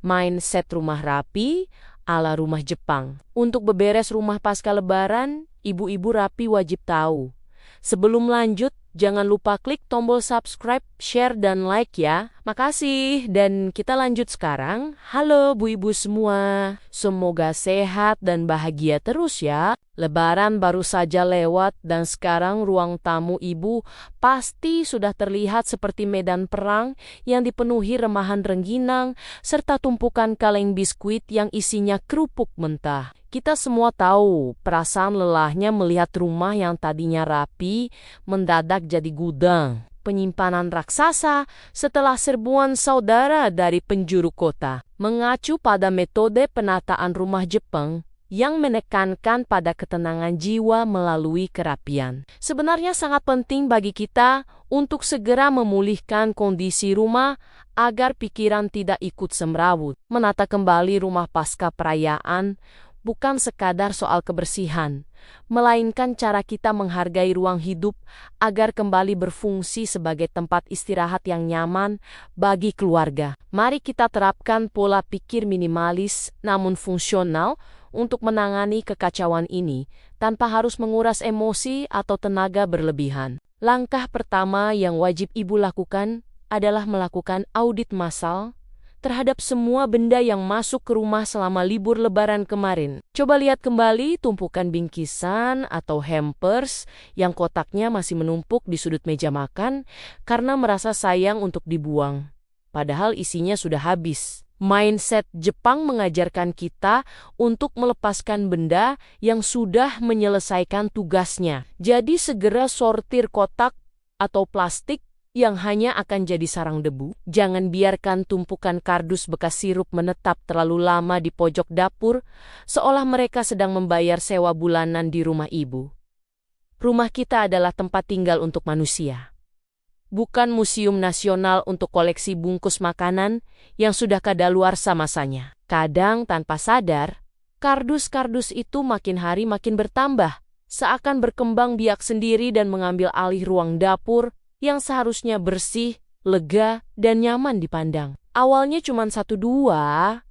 Mindset rumah rapi ala rumah Jepang. Untuk beberes rumah pasca lebaran, ibu-ibu rapi wajib tahu. Sebelum lanjut, jangan lupa klik tombol subscribe, share, dan like ya. Makasih. Dan kita lanjut sekarang. Halo Bu Ibu semua. Semoga sehat dan bahagia terus ya. Lebaran baru saja lewat dan sekarang ruang tamu Ibu pasti sudah terlihat seperti medan perang yang dipenuhi remahan rengginang serta tumpukan kaleng biskuit yang isinya kerupuk mentah. Kita semua tahu perasaan lelahnya melihat rumah yang tadinya rapi mendadak jadi gudang penyimpanan raksasa setelah serbuan saudara dari penjuru kota. Mengacu pada metode penataan rumah Jepang yang menekankan pada ketenangan jiwa melalui kerapian. Sebenarnya sangat penting bagi kita untuk segera memulihkan kondisi rumah agar pikiran tidak ikut semrawut. Menata kembali rumah pasca perayaan bukan sekadar soal kebersihan, melainkan cara kita menghargai ruang hidup agar kembali berfungsi sebagai tempat istirahat yang nyaman bagi keluarga. Mari kita terapkan pola pikir minimalis namun fungsional untuk menangani kekacauan ini tanpa harus menguras emosi atau tenaga berlebihan. Langkah pertama yang wajib Ibu lakukan adalah melakukan audit massal terhadap semua benda yang masuk ke rumah selama libur lebaran kemarin. Coba lihat kembali tumpukan bingkisan atau hampers yang kotaknya masih menumpuk di sudut meja makan karena merasa sayang untuk dibuang. Padahal isinya sudah habis. Mindset Jepang mengajarkan kita untuk melepaskan benda yang sudah menyelesaikan tugasnya. Jadi segera sortir kotak atau plastik yang hanya akan jadi sarang debu. Jangan biarkan tumpukan kardus bekas sirup menetap terlalu lama di pojok dapur, seolah mereka sedang membayar sewa bulanan di rumah Ibu. Rumah kita adalah tempat tinggal untuk manusia, bukan museum nasional untuk koleksi bungkus makanan yang sudah kadaluarsa masanya. Kadang tanpa sadar, kardus-kardus itu makin hari makin bertambah, seakan berkembang biak sendiri dan mengambil alih ruang dapur yang seharusnya bersih, lega, dan nyaman dipandang. Awalnya cuma 1-2,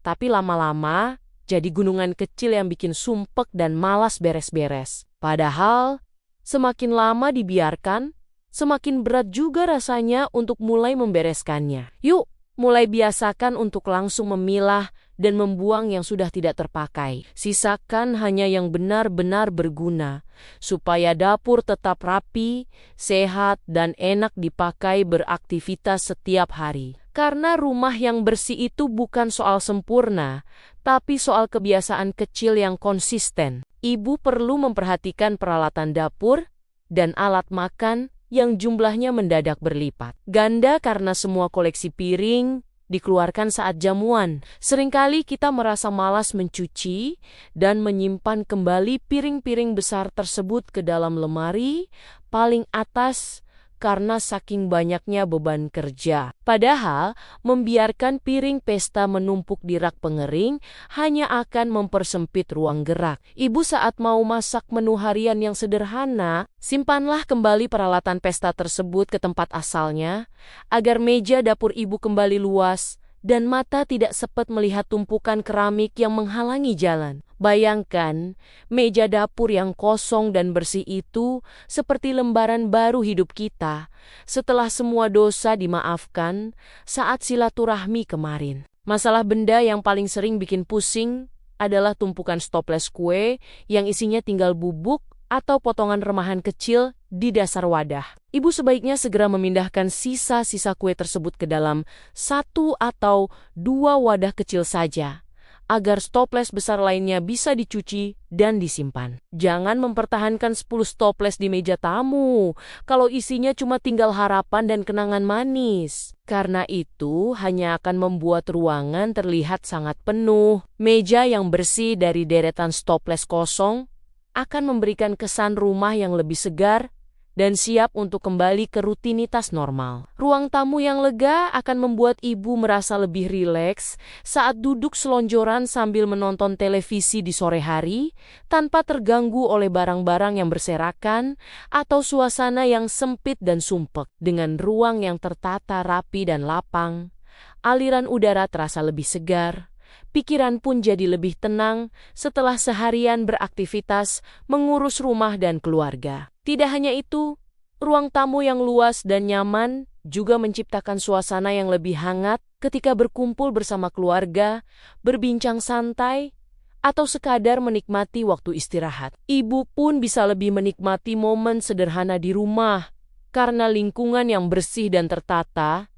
tapi lama-lama jadi gunungan kecil yang bikin sumpek dan malas beres-beres. Padahal, semakin lama dibiarkan, semakin berat juga rasanya untuk mulai membereskannya. Yuk, mulai biasakan untuk langsung memilah dan membuang yang sudah tidak terpakai. Sisakan hanya yang benar-benar berguna, supaya dapur tetap rapi, sehat, dan enak dipakai beraktivitas setiap hari. Karena rumah yang bersih itu bukan soal sempurna, tapi soal kebiasaan kecil yang konsisten. Ibu perlu memperhatikan peralatan dapur dan alat makan yang jumlahnya mendadak berlipat ganda karena semua koleksi piring dikeluarkan saat jamuan. Seringkali kita merasa malas mencuci dan menyimpan kembali piring-piring besar tersebut ke dalam lemari paling atas karena saking banyaknya beban kerja. Padahal, membiarkan piring pesta menumpuk di rak pengering hanya akan mempersempit ruang gerak. Ibu saat mau masak menu harian yang sederhana, simpanlah kembali peralatan pesta tersebut ke tempat asalnya, agar meja dapur Ibu kembali luas dan mata tidak sepet melihat tumpukan keramik yang menghalangi jalan. Bayangkan, meja dapur yang kosong dan bersih itu seperti lembaran baru hidup kita setelah semua dosa dimaafkan saat silaturahmi kemarin. Masalah benda yang paling sering bikin pusing adalah tumpukan stoples kue yang isinya tinggal bubuk atau potongan remahan kecil di dasar wadah. Ibu sebaiknya segera memindahkan sisa-sisa kue tersebut ke dalam 1 atau 2 wadah kecil saja, agar stoples besar lainnya bisa dicuci dan disimpan. Jangan mempertahankan 10 stoples di meja tamu kalau isinya cuma tinggal harapan dan kenangan manis. Karena itu hanya akan membuat ruangan terlihat sangat penuh. Meja yang bersih dari deretan stoples kosong akan memberikan kesan rumah yang lebih segar dan siap untuk kembali ke rutinitas normal. Ruang tamu yang lega akan membuat ibu merasa lebih rileks saat duduk selonjoran sambil menonton televisi di sore hari, tanpa terganggu oleh barang-barang yang berserakan atau suasana yang sempit dan sumpek. Dengan ruang yang tertata rapi dan lapang, aliran udara terasa lebih segar. Pikiran pun jadi lebih tenang setelah seharian beraktivitas mengurus rumah dan keluarga. Tidak hanya itu, ruang tamu yang luas dan nyaman juga menciptakan suasana yang lebih hangat ketika berkumpul bersama keluarga, berbincang santai, atau sekadar menikmati waktu istirahat. Ibu pun bisa lebih menikmati momen sederhana di rumah karena lingkungan yang bersih dan tertata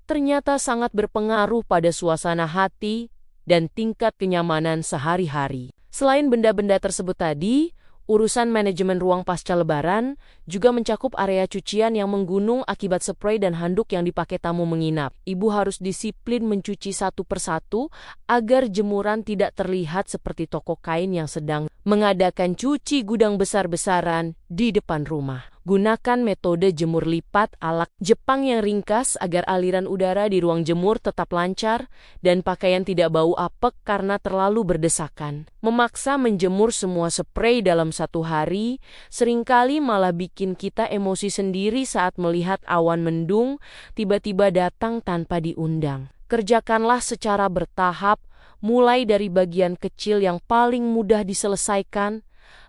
ternyata sangat berpengaruh pada suasana hati dan tingkat kenyamanan sehari-hari. Selain benda-benda tersebut tadi, urusan manajemen ruang pasca lebaran juga mencakup area cucian yang menggunung akibat spray dan handuk yang dipakai tamu menginap. Ibu harus disiplin mencuci satu persatu agar jemuran tidak terlihat seperti toko kain yang sedang mengadakan cuci gudang besar-besaran di depan rumah. Gunakan metode jemur lipat ala Jepang yang ringkas agar aliran udara di ruang jemur tetap lancar dan pakaian tidak bau apek karena terlalu berdesakan. Memaksa menjemur semua spray dalam satu hari seringkali malah bikin kita emosi sendiri saat melihat awan mendung tiba-tiba datang tanpa diundang. Kerjakanlah secara bertahap, mulai dari bagian kecil yang paling mudah diselesaikan,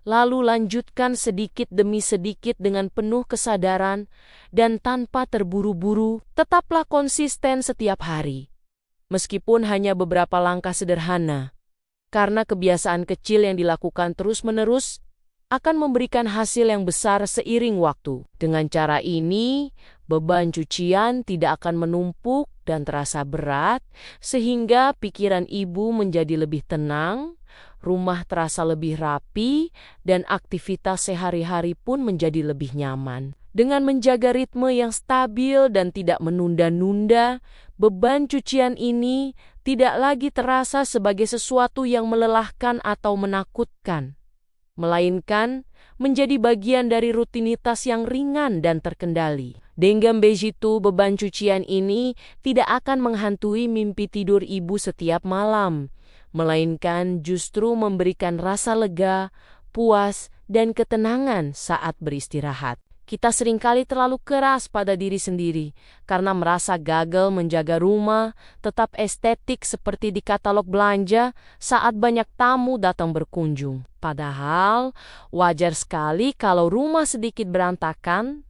lalu lanjutkan sedikit demi sedikit dengan penuh kesadaran dan tanpa terburu-buru. Tetaplah konsisten setiap hari, meskipun hanya beberapa langkah sederhana, karena kebiasaan kecil yang dilakukan terus-menerus akan memberikan hasil yang besar seiring waktu. Dengan cara ini, beban cucian tidak akan menumpuk dan terasa berat, sehingga pikiran ibu menjadi lebih tenang, rumah terasa lebih rapi, dan aktivitas sehari-hari pun menjadi lebih nyaman. Dengan menjaga ritme yang stabil dan tidak menunda-nunda, beban cucian ini tidak lagi terasa sebagai sesuatu yang melelahkan atau menakutkan, melainkan menjadi bagian dari rutinitas yang ringan dan terkendali. Dengan begitu, beban cucian ini tidak akan menghantui mimpi tidur ibu setiap malam, melainkan justru memberikan rasa lega, puas, dan ketenangan saat beristirahat. Kita seringkali terlalu keras pada diri sendiri karena merasa gagal menjaga rumah tetap estetik seperti di katalog belanja saat banyak tamu datang berkunjung. Padahal, wajar sekali kalau rumah sedikit berantakan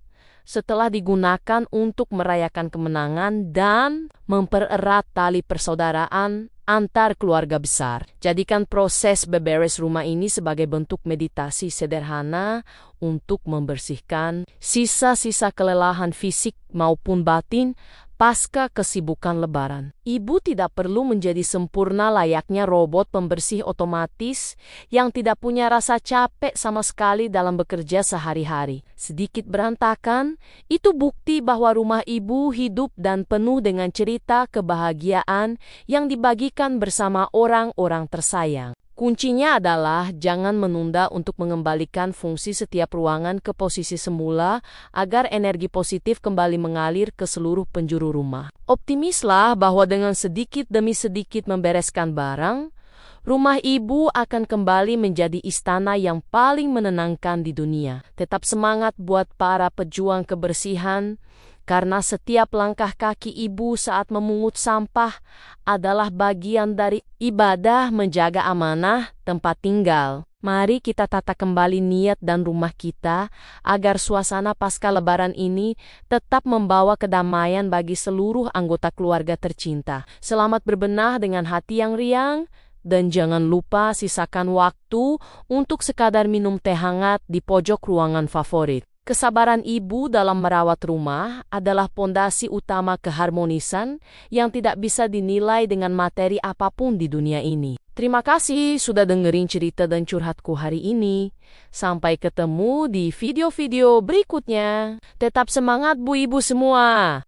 setelah digunakan untuk merayakan kemenangan dan mempererat tali persaudaraan antar keluarga besar. Jadikan proses beberes rumah ini sebagai bentuk meditasi sederhana untuk membersihkan sisa-sisa kelelahan fisik maupun batin pasca kesibukan lebaran. Ibu tidak perlu menjadi sempurna layaknya robot pembersih otomatis yang tidak punya rasa capek sama sekali dalam bekerja sehari-hari. Sedikit berantakan, itu bukti bahwa rumah ibu hidup dan penuh dengan cerita kebahagiaan yang dibagikan bersama orang-orang tersayang. Kuncinya adalah jangan menunda untuk mengembalikan fungsi setiap ruangan ke posisi semula agar energi positif kembali mengalir ke seluruh penjuru rumah. Optimislah bahwa dengan sedikit demi sedikit membereskan barang, rumah ibu akan kembali menjadi istana yang paling menenangkan di dunia. Tetap semangat buat para pejuang kebersihan, karena setiap langkah kaki ibu saat memungut sampah adalah bagian dari ibadah menjaga amanah tempat tinggal. Mari kita tata kembali niat dan rumah kita agar suasana pasca lebaran ini tetap membawa kedamaian bagi seluruh anggota keluarga tercinta. Selamat berbenah dengan hati yang riang, dan jangan lupa sisakan waktu untuk sekadar minum teh hangat di pojok ruangan favorit. Kesabaran ibu dalam merawat rumah adalah pondasi utama keharmonisan yang tidak bisa dinilai dengan materi apapun di dunia ini. Terima kasih sudah dengerin cerita dan curhatku hari ini. Sampai ketemu di video-video berikutnya. Tetap semangat Bu Ibu semua.